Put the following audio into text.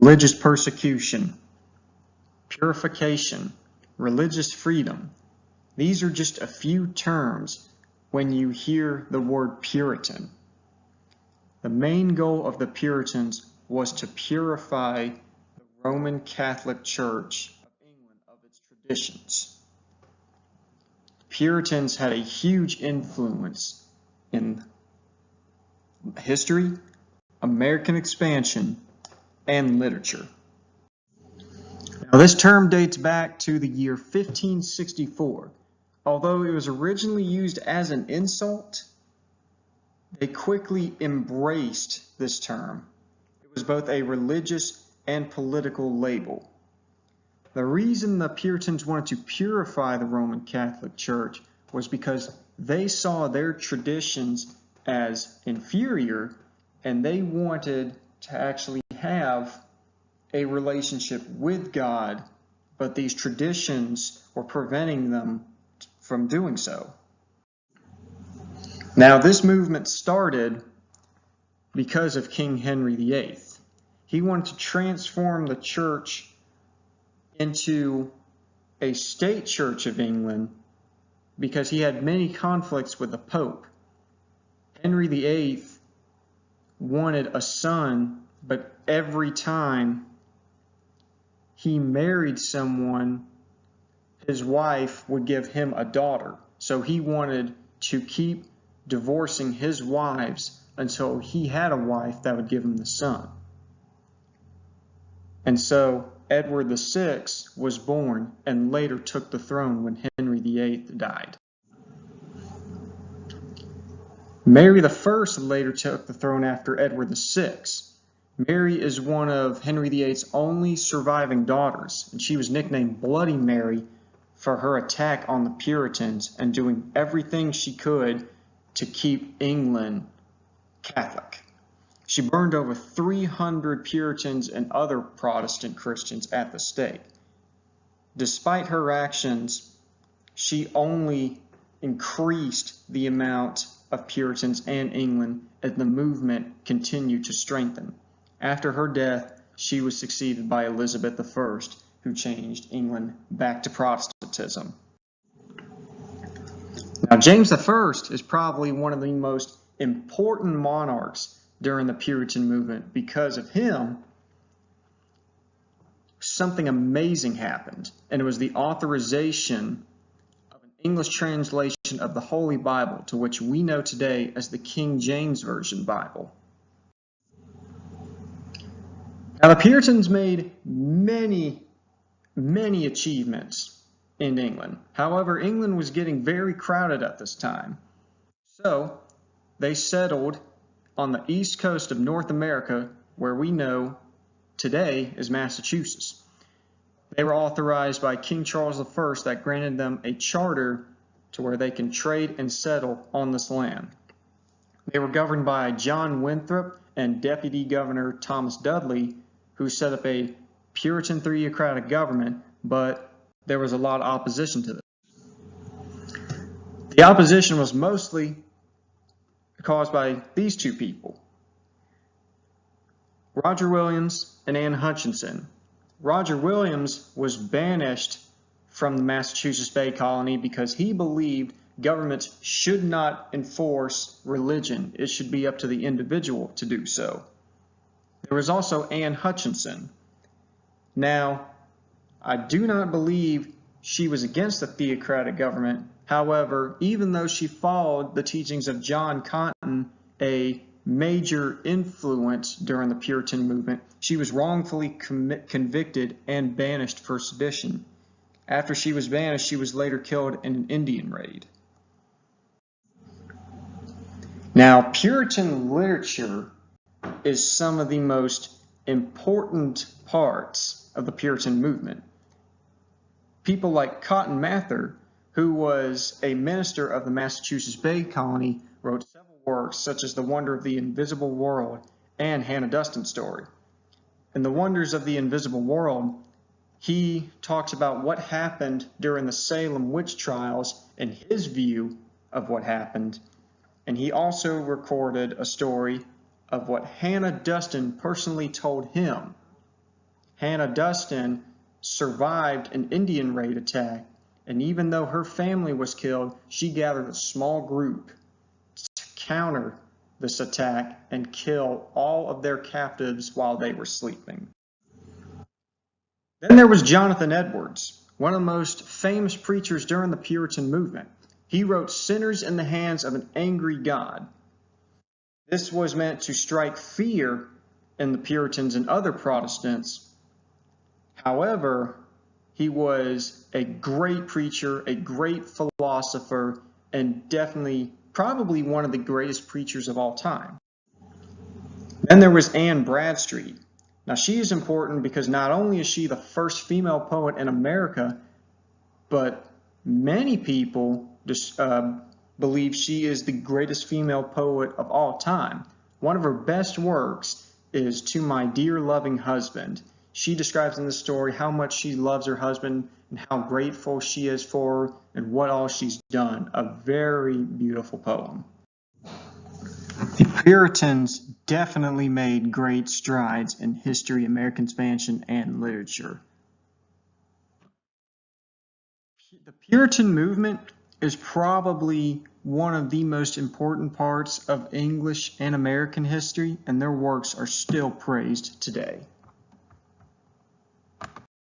religious persecution, purification, religious freedom. These are just a few terms when you hear the word Puritan. The main goal of the Puritans was to purify the Roman Catholic Church of England of its traditions. Puritans had a huge influence in history, American expansion, and literature. Now, this term dates back to the year 1564. Although it was originally used as an insult, they quickly embraced this term. It was both a religious and political label. The reason the Puritans wanted to purify the Roman Catholic Church was because they saw their traditions as inferior, and they wanted to actually have a relationship with God, but these traditions were preventing them from doing so. Now, this movement started because of King Henry VIII. He wanted to transform the church into a state church of England because he had many conflicts with the Pope. Henry VIII wanted a son, but every time he married someone, his wife would give him a daughter. So he wanted to keep divorcing his wives until he had a wife that would give him the son. And so Edward VI was born and later took the throne when Henry VIII died. Mary I later took the throne after Edward VI. Mary is one of Henry VIII's only surviving daughters, and she was nicknamed Bloody Mary for her attack on the Puritans and doing everything she could to keep England Catholic. She burned over 300 Puritans and other Protestant Christians at the stake. Despite her actions, she only increased the amount of Puritans in England as the movement continued to strengthen. After her death, she was succeeded by Elizabeth I, who changed England back to Protestantism. Now, James I is probably one of the most important monarchs during the Puritan movement. Because of him, something amazing happened, and it was the authorization of an English translation of the Holy Bible, to which we know today as the King James Version Bible. Now, the Puritans made many achievements in England. However, England was getting very crowded at this time. So they settled on the east coast of North America, where we know today is Massachusetts. They were authorized by King Charles I that granted them a charter to where they can trade and settle on this land. They were governed by John Winthrop and Deputy Governor Thomas Dudley, who set up a Puritan theocratic government, but there was a lot of opposition to this. The opposition was mostly caused by these two people, Roger Williams and Anne Hutchinson. Roger Williams was banished from the Massachusetts Bay Colony because he believed governments should not enforce religion. It should be up to the individual to do so. There was also Anne Hutchinson. Now, I do not believe she was against the theocratic government. However, even though she followed the teachings of John Cotton, a major influence during the Puritan movement, she was wrongfully convicted and banished for sedition. After she was banished, she was later killed in an Indian raid. Now, Puritan literature is some of the most important parts of the Puritan movement. People like Cotton Mather, who was a minister of the Massachusetts Bay Colony, wrote several works such as The Wonder of the Invisible World and Hannah Duston's story. In The Wonders of the Invisible World, he talks about what happened during the Salem witch trials and his view of what happened. And he also recorded a story of what Hannah Duston personally told him Hannah Dustin survived an Indian raid attack, and even though her family was killed, she gathered a small group to counter this attack and kill all of their captives while they were sleeping. Then there was Jonathan Edwards, one of the most famous preachers during the Puritan movement. He wrote Sinners in the Hands of an Angry God. This was meant to strike fear in the Puritans and other Protestants. However, he was a great preacher, a great philosopher, and definitely probably one of the greatest preachers of all time. Then there was Anne Bradstreet. Now she is important because not only is she the first female poet in America, but many people believe she is the greatest female poet of all time. One of her best works is To My Dear Loving Husband. She describes in the story how much she loves her husband and how grateful she is for her and what all she's done. A very beautiful poem. The Puritans definitely made great strides in history, American expansion, and literature. The Puritan movement is probably one of the most important parts of English and American history, and their works are still praised today.